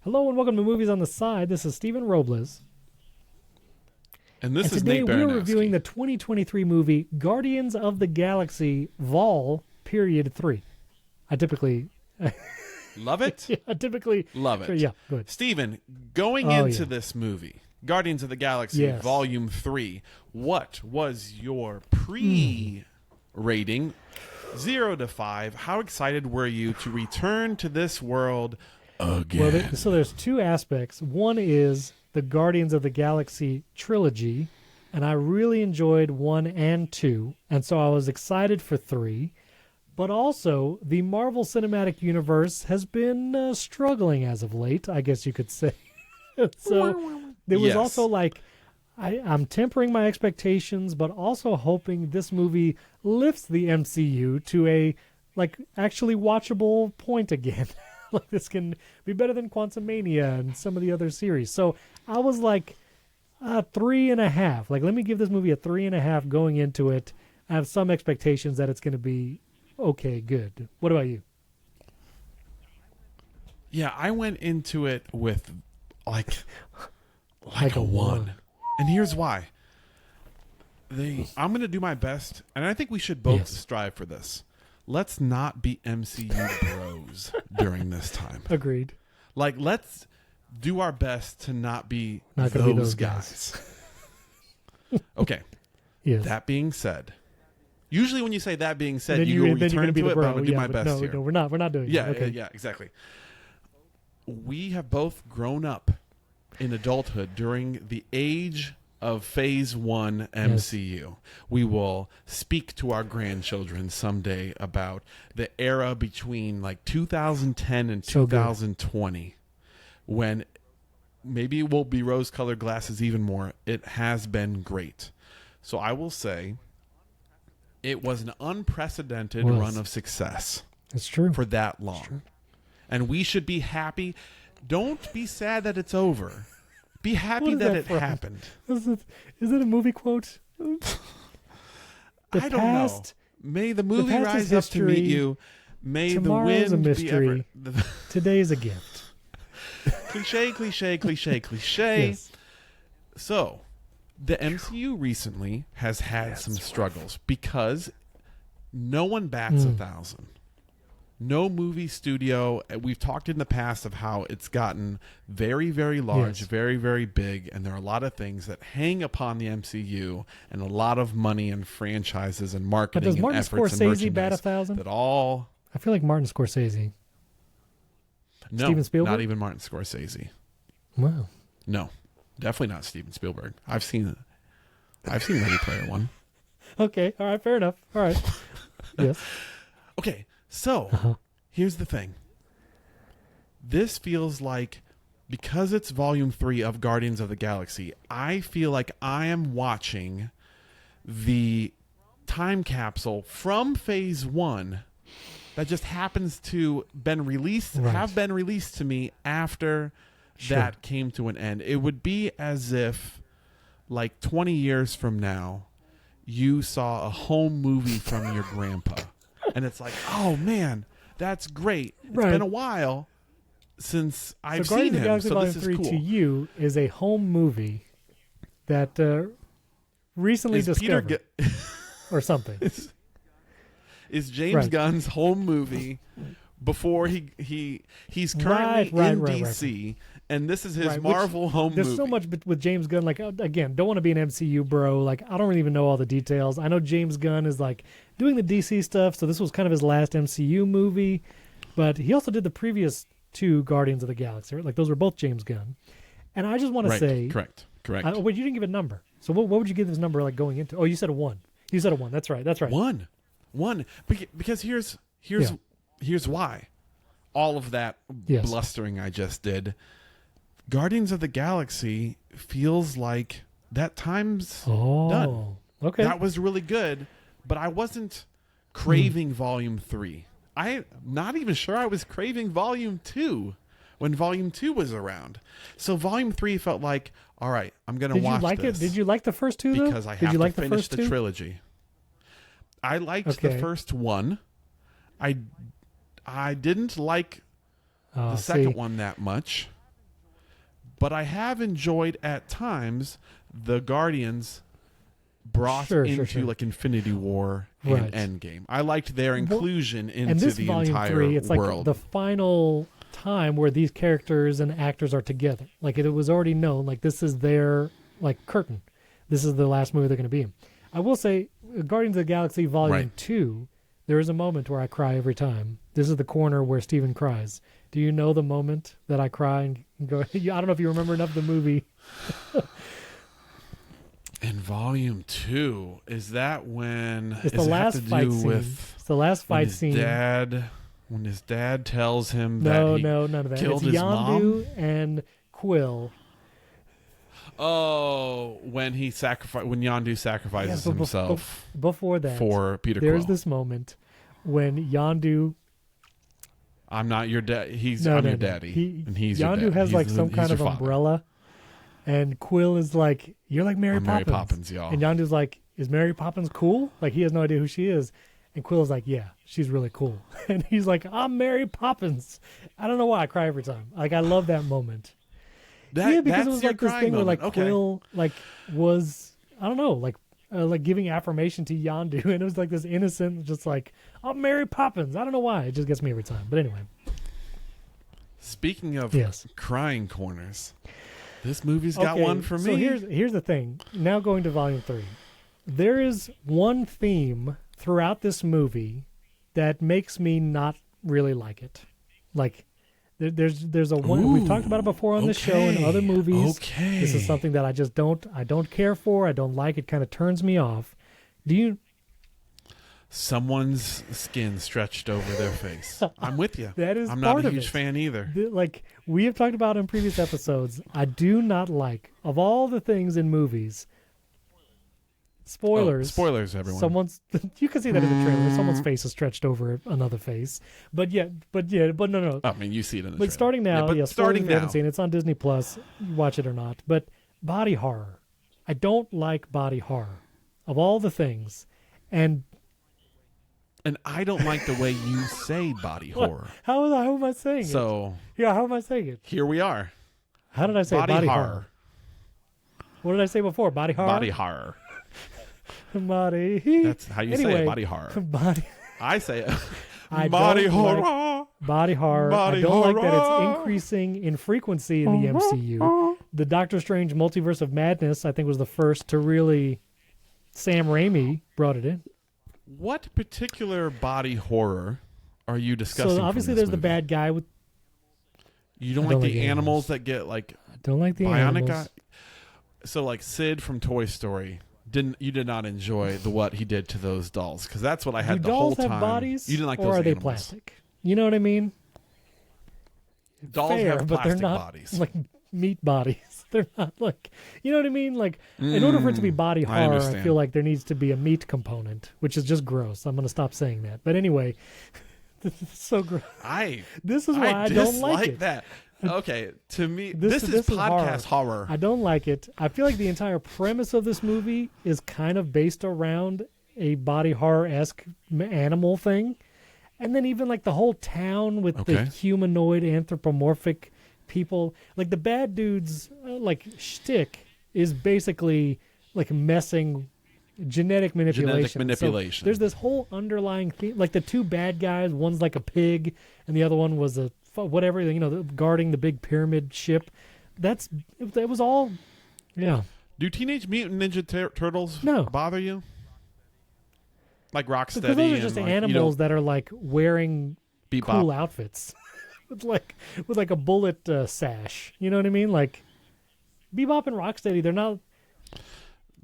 Hello and welcome to Movies on the Side. This is Stephen Robles. And this is today Nate we're Baranowski. reviewing the 2023 movie Guardians of the Galaxy Vol. Period 3. I typically... Love it? I typically... Love it. Yeah, good. Stephen, going into this movie, Guardians of the Galaxy Volume 3, what was your pre-rating? 0 to 5. How excited were you to return to this world again? Well, so there's two aspects. One is the Guardians of the Galaxy trilogy, and I really enjoyed 1 and 2, and so I was excited for 3. But also, the Marvel Cinematic Universe has been struggling as of late, I guess you could say. So there was also like, I'm tempering my expectations, but also hoping this movie lifts the MCU to a like actually watchable point again. Like this can be better than Quantumania and some of the other series. So I was like 3.5. Like, let me give this movie a 3.5 going into it. I have some expectations that it's going to be okay, good. What about you? Yeah, I went into it with like a 1. And here's why. I'm going to do my best, and I think we should both strive for this. Let's not be MCU bros during this time. Agreed. Like, let's do our best to not be those guys. Okay. Yes. That being said, usually when you say that being said, you then return to it, but I'm going to do my but best here. No, we're not doing Yeah, that. Okay. yeah, exactly. We have both grown up in adulthood during the age of Phase 1 MCU. Yes. We will speak to our grandchildren someday about the era between like 2010 and 2020 when maybe it will be rose-colored glasses even more. It has been great. So I will say it was an unprecedented run of success. It's true. For that long. And we should be happy. Don't be sad that it's over. Be happy that it happened. Is it a movie quote? I don't know. May the movie rise up to meet you. May the wind a mystery. be ever... Today's a gift. Cliche, cliche, cliche, cliche. Yes. So, the MCU recently has had some struggles because no one bats 1,000. No movie studio. We've talked in the past of how it's gotten very, very large, very, very big, and there are a lot of things that hang upon the MCU and a lot of money and franchises and marketing and efforts and merchandise. But does Martin Scorsese bat 1,000? That all. I feel like Martin Scorsese. No, Steven Spielberg? Not even Martin Scorsese. Wow. No, definitely not Steven Spielberg. I've seen Ready Player One. Okay, all right, fair enough. All right. Yes. Okay. So, here's the thing. This feels like, because it's Volume 3 of Guardians of the Galaxy, I feel like I am watching the time capsule from Phase 1 that just happens to have been released to me after that came to an end. It would be as if, like 20 years from now, you saw a home movie from your grandpa. And it's like, oh man, that's great. It's been a while since I've seen him, so this is cool. To you is a home movie that recently discovered, or something. Is James Gunn's home movie before he's currently in DC, and this is his Marvel home movie. There's so much with James Gunn. Like, again, don't want to be an MCU bro. Like, I don't really even know all the details. I know James Gunn is like doing the DC stuff, so this was kind of his last MCU movie. But he also did the previous 2 Guardians of the Galaxy. Right? Like, those were both James Gunn. And I just want to say, correct. Wait, you didn't give a number. So what would you give this number like going into? Oh, you said a 1. You said a 1. That's right. 1. Because here's why. All of that blustering I just did. Guardians of the Galaxy feels like that time's done. Okay. That was really good, but I wasn't craving Volume 3. I'm not even sure I was craving Volume 2 when Volume 2 was around. So Volume 3 felt like, all right, I'm going to watch this. Did you like the first 2, though? Because I have to finish the trilogy. I liked the first one. I didn't like the second one that much. but I have enjoyed at times the Guardians brought into like Infinity War and Endgame. I liked their inclusion into the entire 3, it's world. like the final time where these characters and actors are together. Like it was already known, like this is their like curtain. This is the last movie they're going to be in. I will say, Guardians of the Galaxy Volume 2, there is a moment where I cry every time. This is the corner where Steven cries. Do you know the moment that I cry and go, I don't know if you remember enough of the movie. In Volume 2, is that when... It's the last fight scene. It's the last fight scene. When his dad tells him none of that. Killed it's his Yondu mom? and Quill. Oh, when Yondu sacrifices himself before that, for Peter Quill. There's this moment when Yondu... I'm not your dad. I'm your daddy. And he's Yondu your dad. has like some kind of umbrella, and Quill is like, "You're like Mary Poppins." Mary Poppins, y'all. And Yondu's like, "Is Mary Poppins cool?" Like he has no idea who she is, and Quill is like, "Yeah, she's really cool." And he's like, "I'm Mary Poppins." I don't know why I cry every time. Like I love that moment. Because it was like this thing where like Quill like was I don't know like giving affirmation to Yondu, and it was like this innocent, just like, "I'm Mary Poppins." I don't know why. It just gets me every time. But anyway. Speaking of crying corners, this movie's got one for me. So here's the thing. Now going to Volume 3. There is one theme throughout this movie that makes me not really like it. Like, there's a one. We've talked about it before on the show and other movies. Okay. This is something that I just don't care for. I don't like. It kind of turns me off. Someone's skin stretched over their face. I'm with you. That is I'm part not a of huge it. fan either. Like we have talked about in previous episodes, I do not like, of all the things in movies, spoilers. Spoilers, everyone. You can see that in the trailer. Someone's face is stretched over another face. But no. I mean, you see it in the But trailer. starting now, spoilers starting if you haven't seen it. It's on Disney Plus. You watch it or not. But body horror. I don't like body horror. Of all the things. And I don't like the way you say body horror. How am I saying it? So yeah, how am I saying it? here we are. How did I say body horror? What did I say before? Body horror? Body horror. Body. That's how you say it. Body horror. I say it. Body horror. Body horror. I don't like that it's increasing in frequency in the MCU. The Doctor Strange Multiverse of Madness, I think, was the first to really... Sam Raimi brought it in. What particular body horror are you discussing? So obviously there's the bad guy with... You don't like the animals that get like... I don't like the bionic animals. So like Sid from Toy Story, you did not enjoy what he did to those dolls, because that's what I had the whole time. Do dolls have bodies? You didn't like or those are animals. They plastic? You know what I mean? Dolls have but they're plastic not bodies. Like meat bodies. They're not like, you know what I mean? Like, in order for it to be body horror, I feel like there needs to be a meat component, which is just gross. I'm going to stop saying that. But anyway, this is so gross. This is why I don't like it. That. Okay, to me, this is podcast horror. I don't like it. I feel like the entire premise of this movie is kind of based around a body horror-esque animal thing. And then even like the whole town with the humanoid anthropomorphic people, like the bad dude's like shtick is basically like genetic manipulation. So there's this whole underlying theme, like the two bad guys, one's like a pig and the other one was a whatever, guarding the big pyramid ship. It was all, yeah. Do Teenage Mutant Ninja Turtles bother you? Like Rocksteady? Because those are just animals that are like wearing Bebop. Cool outfits. with like a bullet sash, you know what I mean? Like Bebop and Rocksteady, they're not.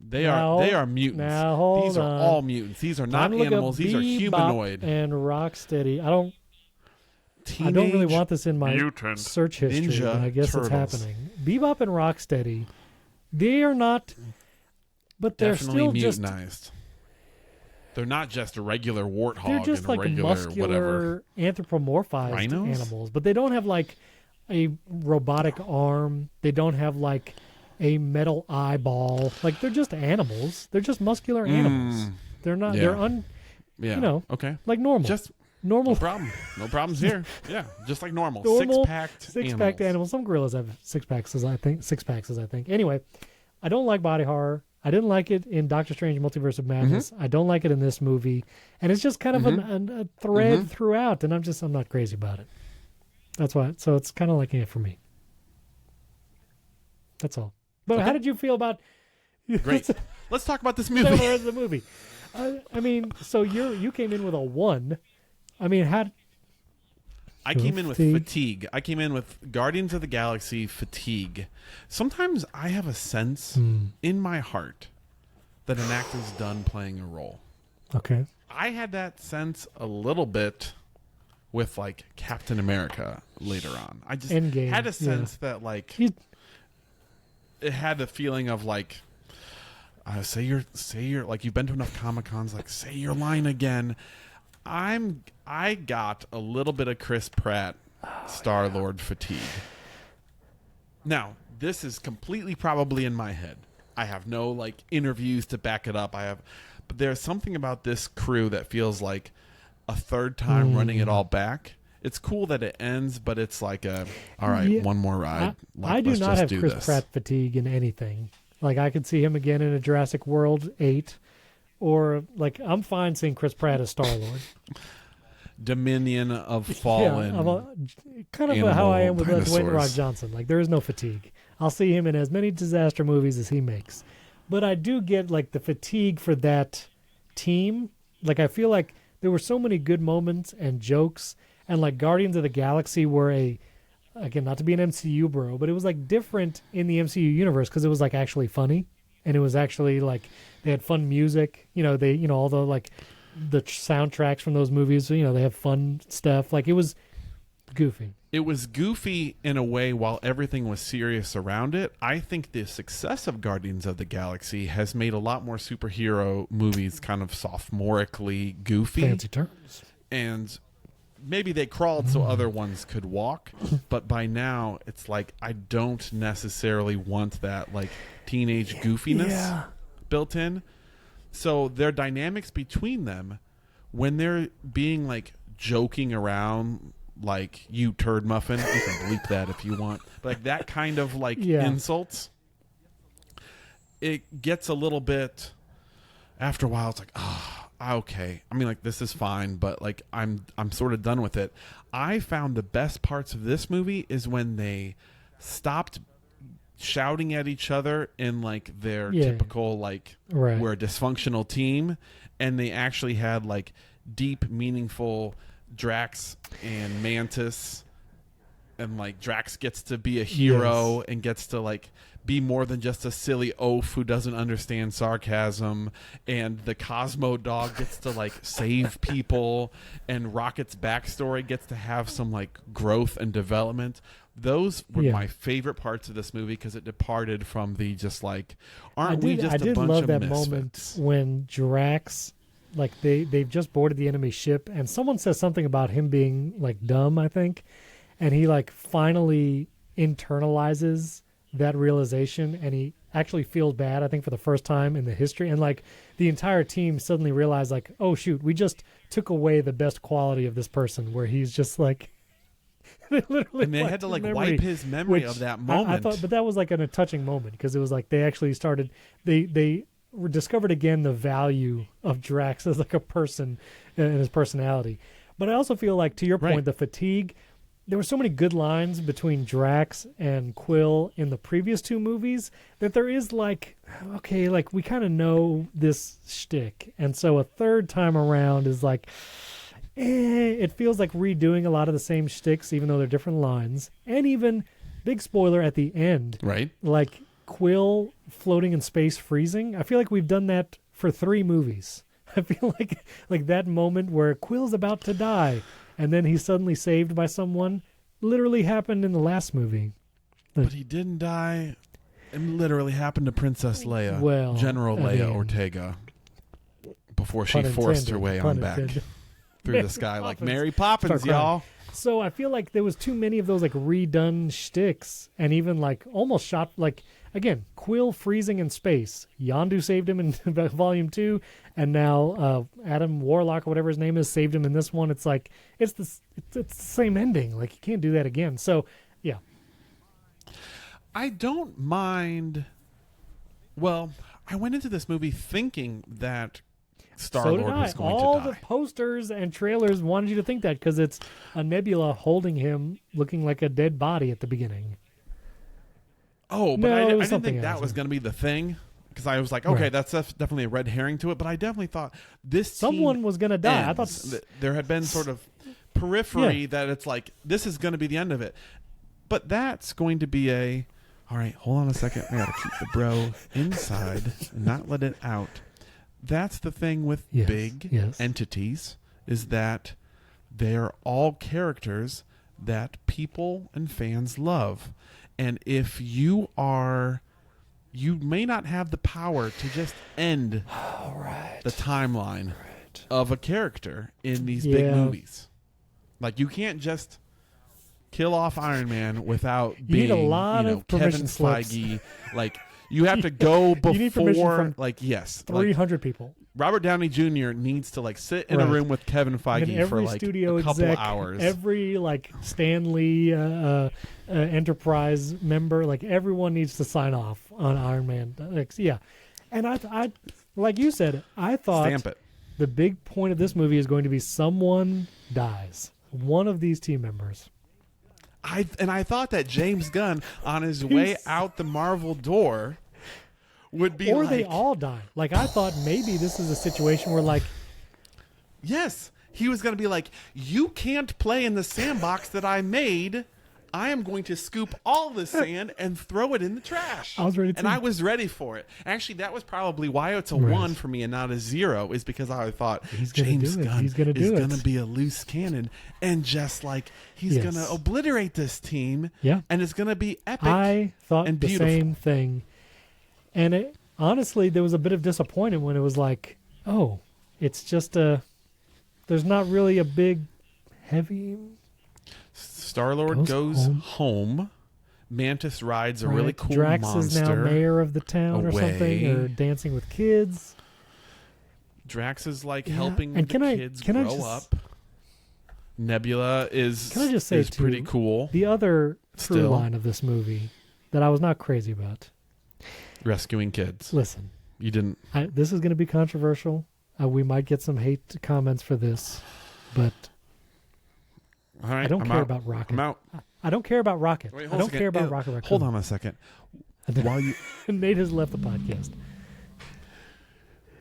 They are mutants. Now These are all mutants. These are not animals. These are humanoid. And Rocksteady, I don't really want this in my search history, but I guess it's happening. Bebop and Rocksteady, they are not, but they're definitely still mutinized. Just. They're not just a regular warthog. They're just and like regular muscular, anthropomorphized rhinos? Animals, but they don't have like a robotic arm. They don't have like a metal eyeball. Like they're just animals. They're just muscular animals. They're not. Yeah. They're okay. like normal. Just normal. No problem. No problems here. Yeah, just like normal. Normal Six-packed animals. Some gorillas have six packs, as I think. Anyway, I don't like body horror. I didn't like it in Doctor Strange: Multiverse of Madness. I don't like it in this movie, and it's just kind of a thread throughout, and I'm not crazy about it. That's why. So it's kind of like it for me. That's all. But how did you feel about? Great. Let's talk about this the movie. rest of the movie. I mean, so you came in with a 1. I mean, I came in with fatigue. I came in with Guardians of the Galaxy fatigue. Sometimes I have a sense in my heart that an actor's done playing a role. Okay. I had that sense a little bit with like Captain America later on. I just Endgame, had a sense that like it had a feeling of like say you're like you've been to enough Comic-Cons, like say your line again. I got a little bit of Chris Pratt Star-Lord fatigue. Now, this is completely probably in my head. I have no like interviews to back it up. But there's something about this crew that feels like a third time running it all back. It's cool that it ends, but it's like all right, one more ride. I do not have Chris Pratt fatigue in anything. Like I could see him again in a Jurassic World 8, or like I'm fine seeing Chris Pratt as Star-Lord. Dominion of fallen. Yeah, kind of how I am with Dwayne The Rock Johnson. Like there is no fatigue. I'll see him in as many disaster movies as he makes. But I do get like the fatigue for that team. Like I feel like there were so many good moments and jokes, and like Guardians of the Galaxy were again, not to be an MCU bro, but it was like different in the MCU universe because it was like actually funny, and it was actually like they had fun music. All the like the soundtracks from those movies. They have fun stuff. Like it was goofy. It was goofy in a way while everything was serious around it. I think the success of Guardians of the Galaxy has made a lot more superhero movies kind of sophomorically goofy. Fancy terms. And maybe they crawled so other ones could walk, but by now it's like I don't necessarily want that like teenage goofiness built in. So their dynamics between them when they're being like joking around like you turd muffin, you can bleep that if you want. But like that kind of like insults, it gets a little bit after a while it's like, okay. I mean, like this is fine, but like I'm sort of done with it. I found the best parts of this movie is when they stopped shouting at each other in like their typical like we're a dysfunctional team, and they actually had like deep, meaningful Drax and Mantis, and like Drax gets to be a hero and gets to like be more than just a silly oaf who doesn't understand sarcasm, and the Cosmo dog gets to like save people, and Rocket's backstory gets to have some like growth and development. Those were my favorite parts of this movie because it departed from the just like I did love that misfits. moment when Drax, like they've just boarded the enemy ship and someone says something about him being like dumb, I think, and he like finally internalizes that realization, and he actually feels bad, I think, for the first time in the history, and like the entire team suddenly realized like, oh shoot, we just took away the best quality of this person, where he's just like they literally and they had to like wipe his memory of that moment. I thought, but that was like a touching moment because it was like they actually started they discovered again the value of Drax as like a person and his personality. But I also feel like, to your point, the fatigue. There were so many good lines between Drax and Quill in the previous two movies that there is like, okay, like we kind of know this shtick. And so a third time around is like, it feels like redoing a lot of the same shticks, even though they're different lines. And even, big spoiler at the end, like Quill floating in space freezing. I feel like we've done that for 3 movies. I feel like that moment where Quill's about to die and then he's suddenly saved by someone literally happened in the last movie. But he didn't die. It literally happened to Princess Leia, General Leia Ortega, before she forced her way on back through the sky like Mary Poppins, y'all. So I feel like there was too many of those like redone shticks, and even like almost shot like again Quill freezing in space. Yondu saved him in Volume 2, and now Adam Warlock or whatever his name is saved him in this one. It's like it's the same ending. Like you can't do that again. So yeah, I don't mind. Well, I went into this movie thinking that Star-Lord was going All to die. the posters and trailers wanted you to think that because it's a Nebula holding him, looking like a dead body at the beginning. Oh, but No, I it was didn't something think that else. was going to be the thing, because I was like, okay, Right. that's definitely a red herring to it. But I definitely thought this Someone team was going to die. I ends. thought There had been sort of periphery that it's like this is going to be the end of it, but that's going to be a. All right, hold on a second. I got to keep the bro inside and not let it out. That's the thing with big entities, is that they're all characters that people and fans love. And if you may not have the power to just end the timeline of a character in these big movies. Like you can't just kill off Iron Man without being, need a lot of Kevin permission slips. Feige. Like you have to go before. You need permission from yes, 300 people. Robert Downey Jr. needs to sit in a room with Kevin Feige every for studio a couple exec, hours. Every Stan Lee Enterprise member, everyone needs to sign off on Iron Man. Yeah, and I like you said, I thought Stamp it. the big point of this movie is going to be someone dies. One of these team members. I thought that James Gunn on his way out the Marvel door would be or they all die. I thought maybe this is a situation where yes, he was going to be like, you can't play in the sandbox that I made. I am going to scoop all the sand and throw it in the trash. I was ready to. And I was ready for it. Actually, that was probably why it's a 1 for me and not a 0, is because I thought James Gunn is going to be a loose cannon and just he's going to obliterate this team. Yeah. And it's going to be epic. I thought and the beautiful. same thing. And honestly, there was a bit of disappointment when it was it's just there's not really a big, heavy... Star-Lord goes home. Mantis rides a really cool Drax monster. is now mayor of the town or something, or dancing with kids. Drax is helping and the kids grow up. Nebula is pretty cool. The other through Still. line of this movie that I was not crazy about. Rescuing kids. Listen. You didn't. This is going to be controversial. We might get some hate comments for this, but all right, I don't care about Rocket. I'm out. I don't care about Rocket. Wait, I don't care about Rocket Raccoon. Hold on a second. While you Nate has left the podcast.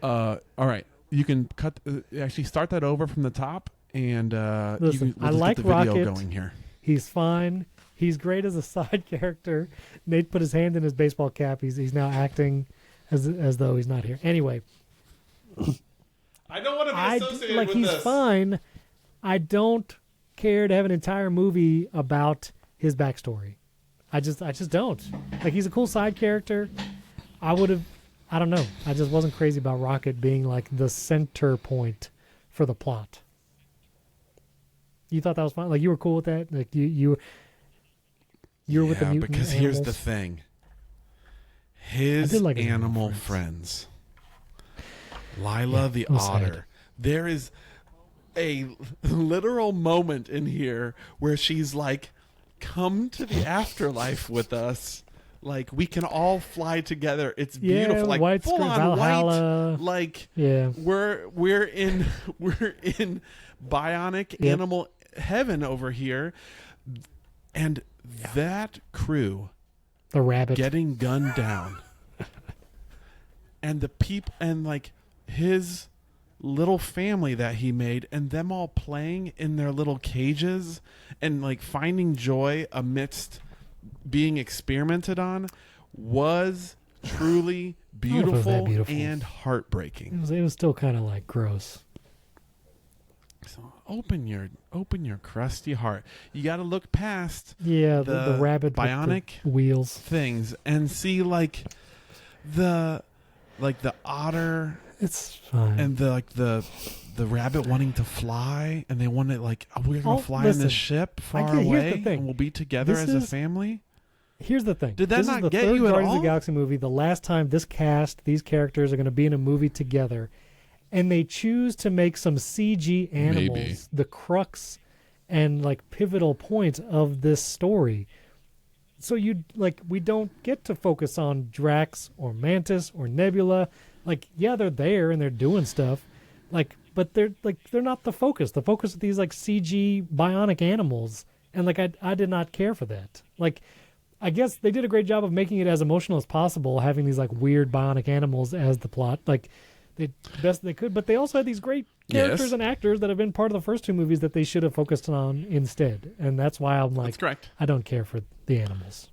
all right, you can cut. Actually, start that over from the top, and Listen, we'll just I like get the video Rocket. going here. He's fine. He's great as a side character. Nate put his hand in his baseball cap. He's now acting as though he's not here. Anyway, I don't want to be associated with he's this. fine. I don't care to have an entire movie about his backstory. I just don't. He's a cool side character. I don't know. I just wasn't crazy about Rocket being the center point for the plot. You thought that was fine? You were cool with that? You were with the mutant because animals? here's the thing. His animal friends. Lila the otter. Sad. There is a literal moment in here where she's come to the afterlife with us. We can all fly together. It's beautiful. White full screen, on Valhalla. white. Yeah. We're in bionic animal heaven over here. And that crew, The rabbit. getting gunned down. And the people and his little family that he made, and them all playing in their little cages and finding joy amidst being experimented on was truly beautiful, beautiful. and heartbreaking. It was still kind of gross. So open your crusty heart. You got to look past the rabbit bionic with the wheels things and see the otter. It's fine. And the the rabbit wanting to fly, and they wanted like, oh, we're gonna fly in listen, this ship far here's the away, thing. and we'll be together This as a is- family. Here's the thing. Did that this not is the get third you at Guardians of all? the Galaxy movie. The last time this cast, these characters are going to be in a movie together, and they choose to make some CG animals Maybe. the crux and like pivotal point of this story. So we don't get to focus on Drax or Mantis or Nebula. Like, yeah, they're there and they're doing stuff, but they're not the focus. The focus of these like CG bionic animals, and like I did not care for that. Like, I guess they did a great job of making it as emotional as possible, having these like weird bionic animals as the plot. Like, the best they could, but they also had these great characters Yes. and actors that have been part of the first two movies that they should have focused on instead. And that's why I'm like, That's correct. I don't care for the animals.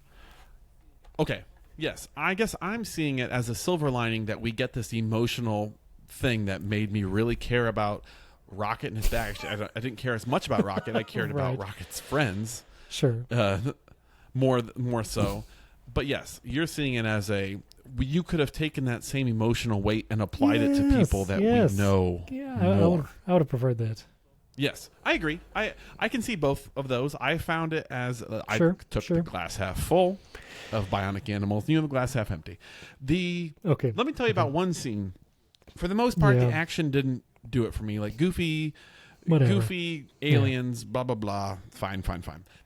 Okay. Yes, I guess I'm seeing it as a silver lining that we get this emotional thing that made me really care about Rocket and his bag. Actually, I didn't care as much about Rocket. I cared about Right. Rocket's friends. Sure. More so. But yes, you're seeing it as you could have taken that same emotional weight and applied it to people that yes. we know Yeah, more. I would have preferred that. Yes, I agree. I can see both of those. I found it as Sure, I took sure. the glass half full of bionic animals. You know, the glass half empty. Okay. Let me tell you about one scene. For the most part, Yeah. the action didn't do it for me. Like goofy Whatever. aliens, blah blah blah. Fine.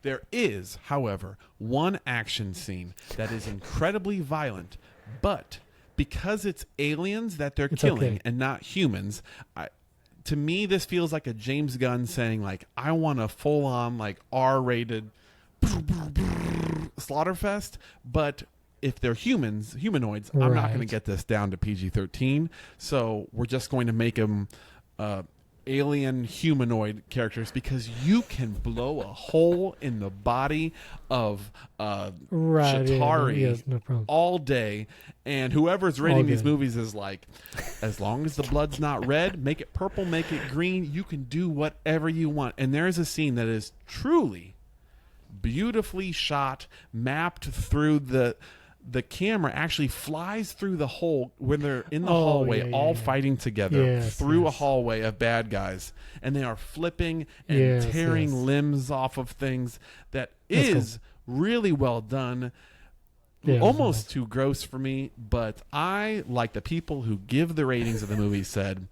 There is, however, one action scene that is incredibly violent, but because it's aliens that they're It's killing okay. and not humans, to me this feels like a James Gunn saying like, I want a full on like R-rated slaughterfest, but if they're humanoids, I'm not Right. going to get this down to PG-13. So we're just going to make them alien humanoid characters because you can blow a hole in the body of Right. Chitauri Yeah, no problem. all day. And whoever's rating All these day. movies is like, as long as the blood's not red, make it purple, make it green. You can do whatever you want. And there is a scene that is truly beautifully shot, mapped through the camera actually flies through the hole when they're in the hallway, all fighting together Yes, through a yes. hallway of bad guys, and they are flipping and Yes, tearing yes. limbs off of things. That That's is really well done. Yeah, Almost too gross for me, but I, like the people who give the ratings of the movie, said,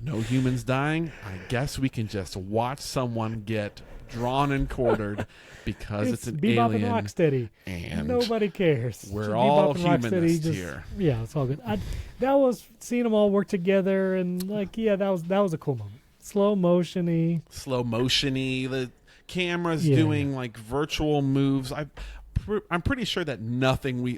no humans dying. I guess we can just watch someone get drawn and quartered because it's an Bebop alien. and Rocksteady. And Nobody cares. we're Bebop all and Rocksteady humanist here. Yeah, it's all good. That was seeing them all work together, and like, yeah, that was a cool moment. Slow motion-y. Slow motion-y. The camera's Yeah. doing like virtual moves. I'm pretty sure that nothing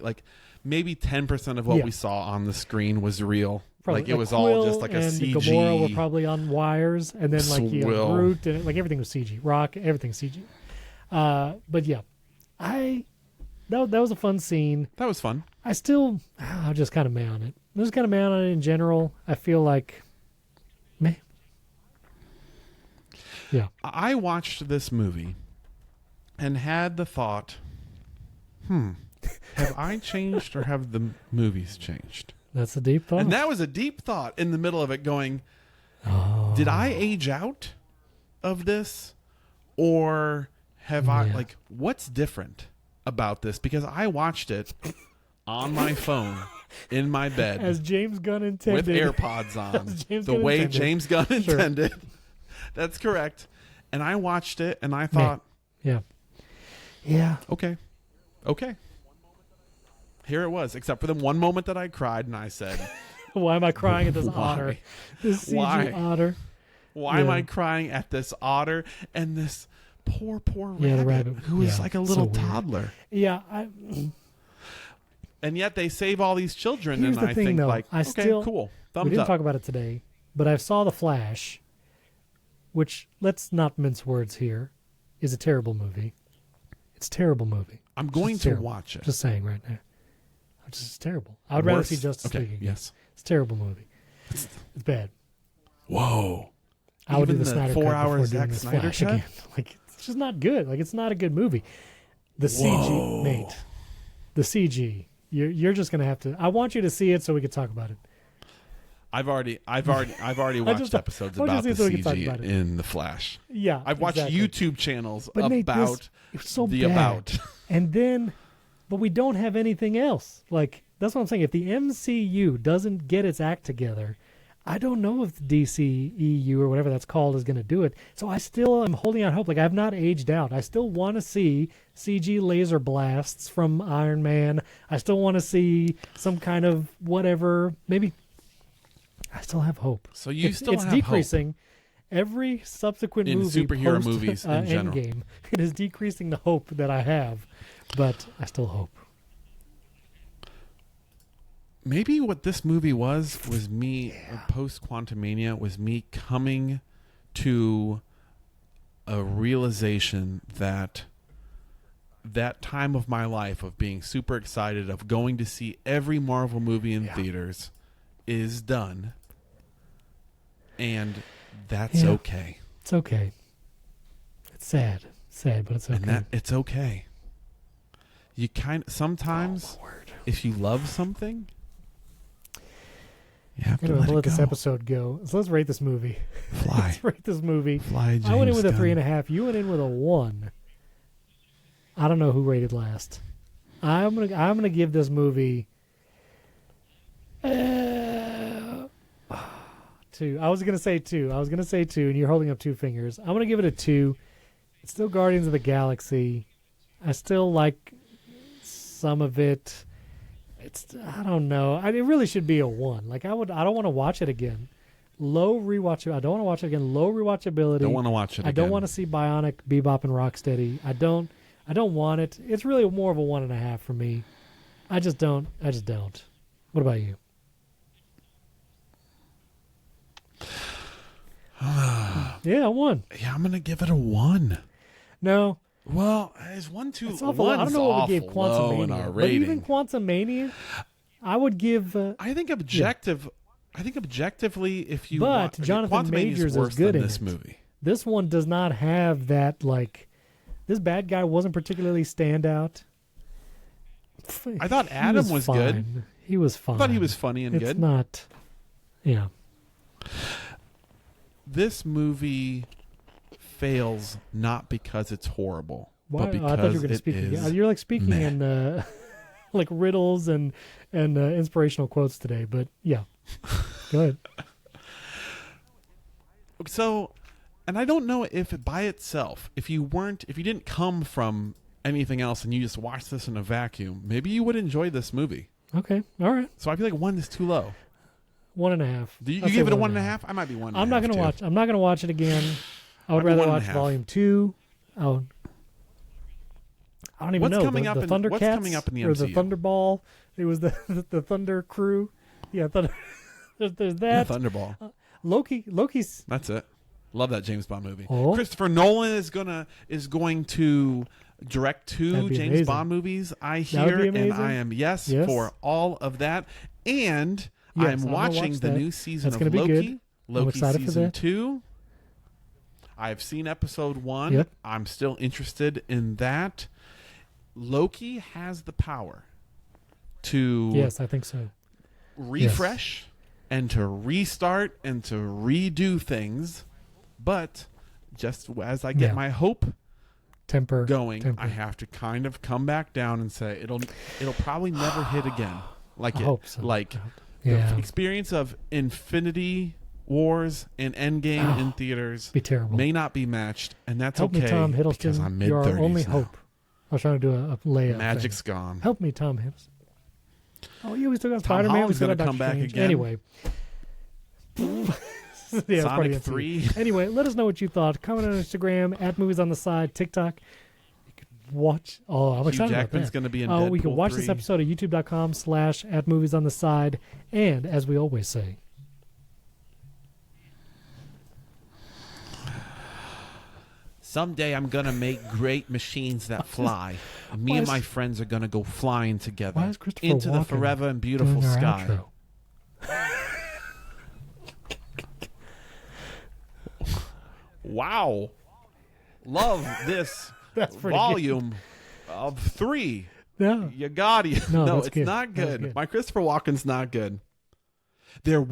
maybe 10% of what Yeah. we saw on the screen was real. Probably. Like it was Quill all just like a and CG. Gamora were probably on wires, and then like Swill. Groot and like everything was CG. Rock, everything CG. But yeah, that was a fun scene. That was fun. I'm just kind of meh on it. I'm just kind of meh on it in general. I feel like meh. Yeah. I watched this movie and had the thought, have I changed or have the movies changed? That's a deep thought. And that was a deep thought in the middle of it going, Oh. did I age out of this? Or have I, Yeah. what's different about this? Because I watched it on my phone in my bed As James Gunn intended. with AirPods on, As James the Gunn way intended. James Gunn Sure. intended. That's correct. And I watched it and I thought, Yeah. Yeah. okay. Here it was, except for the one moment that I cried and I said, Why am I crying at this Why? otter? This CG Why? otter. why am Yeah. I crying at this otter and this poor Yeah, the rabbit, rabbit. who is Yeah, like a so little weird. toddler? Yeah. And yet they save all these children, Here's and the I thing, think though. okay, cool. We Thumbs didn't up. talk about it today, but I saw The Flash, which, let's not mince words here, is a terrible movie. It's a terrible movie. I'm going It's to terrible. watch it. Just saying right now. It's just terrible. I would rather Worse? see Justice Okay, League again. yes. It's a terrible movie. It's bad. Whoa. I would do Even the the Snyder 4 cut hour before Zack doing this Snyder Flash cut? again. Like, it's just not good. Like, it's not a good movie. The Whoa. CG, mate. The CG. You're just gonna have to. I want you to see it so we can talk about it. I've already watched episodes I about the just need to talk CG about it. in the Flash. Yeah, I've watched exactly. YouTube channels But Nate, about it was so the bad. about. And then, but we don't have anything else. Like, that's what I'm saying. If the MCU doesn't get its act together, I don't know if the DCEU or whatever that's called is going to do it. So I still am holding out hope. Like, I've not aged out. I still want to see CG laser blasts from Iron Man. I still want to see some kind of whatever. Maybe I still have hope. So you still it's have decreasing. Every subsequent In movie superhero post, movies in general. Endgame, it is decreasing the hope that I have, but I still hope. Maybe what this movie was me post Quantumania was me coming to a realization that time of my life of being super excited of going to see every Marvel movie in theaters is done, and that's okay. It's okay. It's sad, but it's okay. And that it's okay. You sometimes if you love something, you have to Anyway, let we'll it let go. this episode go. So let's rate this movie. Fly. Let's rate this movie. Fly, James I went in with a Gunn. 3.5. You went in with a 1. I don't know who rated last. I'm gonna give this movie 2. I was gonna say 2, and you're holding up 2 fingers. I'm gonna give it a 2. It's still Guardians of the Galaxy. I still like some of it. I don't know. It really should be a 1. Like I don't want to watch it again. Low rewatch. I don't want to watch it again. Low rewatchability. Don't want to watch it again. I don't want to see Bionic, Bebop, and Rocksteady. I don't want it. It's really more of a 1.5 for me. I just don't. What about you? Yeah, 1. Yeah, I'm gonna give it a 1. No. Well, is 1 too? It's awful. I don't know what we gave low in our Quantumania, but even rating. Quantumania, I would give. I think objectively, if you But want, Jonathan Quantumania Majors is worse good than in this it. movie. This one does not have that. Like, this bad guy wasn't particularly standout. I thought Adam was good. fine. He was fine. I thought he was funny and it's good. not. Yeah. This movie fails not because it's horrible, Why? but because I thought you were going to it speak. is You're like speaking meh. in like riddles and inspirational quotes today. But yeah, go ahead. So, and I don't know if by itself, if you didn't come from anything else and you just watched this in a vacuum, maybe you would enjoy this movie. Okay. All right. So I feel like 1 is too low. 1.5. Do you I'd say give it a 1.5. 1.5? I might be 1.5. I'm not going to too. watch. I'm not going to watch it again. I would I'd be rather 1.5. watch Volume 2. I don't even What's know. coming the up in- Thundercats what's coming up in the or the MCU? Thunderball. It was the Thunder Crew. Yeah, there's Yeah, that. Thunderball. Loki's. That's it. Love that James Bond movie. Oh. Christopher Nolan is going to direct 2 That'd be James amazing. Bond movies. I That would hear, be and amazing. I am yes for all of that. And Yes, I'm I'm gonna watching watch the that. new season That's of gonna be Loki. good. Loki excited for season that. 2. I've seen episode 1. Yep. I'm still interested in that. Loki has the power to Yes, I think so. refresh and to restart and to redo things, but just as I get my hope Temper going, I have to kind of come back down and say it'll probably never hit again. Like I hope so. Like Yeah. the experience of Infinity Wars and Endgame in theaters Be terrible. may not be matched, and that's Help okay me, Tom because Hiddleston. I'm mid You're our 30s only now. hope. I was trying to do a layup. Magic's thing. gone. Help me, Tom Hiddleston. Oh, yeah, we still got Tom Spider-Man. We Holland's still got gonna Doctor come back Strange. again. Anyway. Yeah, it's part of Sonic the MCU. 3. Anyway, let us know what you thought. Comment on Instagram at Movies on the Side, TikTok. You could watch. Oh, I'm Hugh excited about Jackman's that. going to be in Oh, Deadpool we can watch 3. this episode at youtube.com/@moviesontheside. And as we always say, Someday I'm going to make great machines that fly. And me Why and is- my friends are going to go flying why together is Christopher into the Walken forever and beautiful doing our sky. outro? Wow. Love this That's pretty volume of 3. No. You got it. No, No, that's it's good. not That's good. good. My Christopher Walken's not good. There was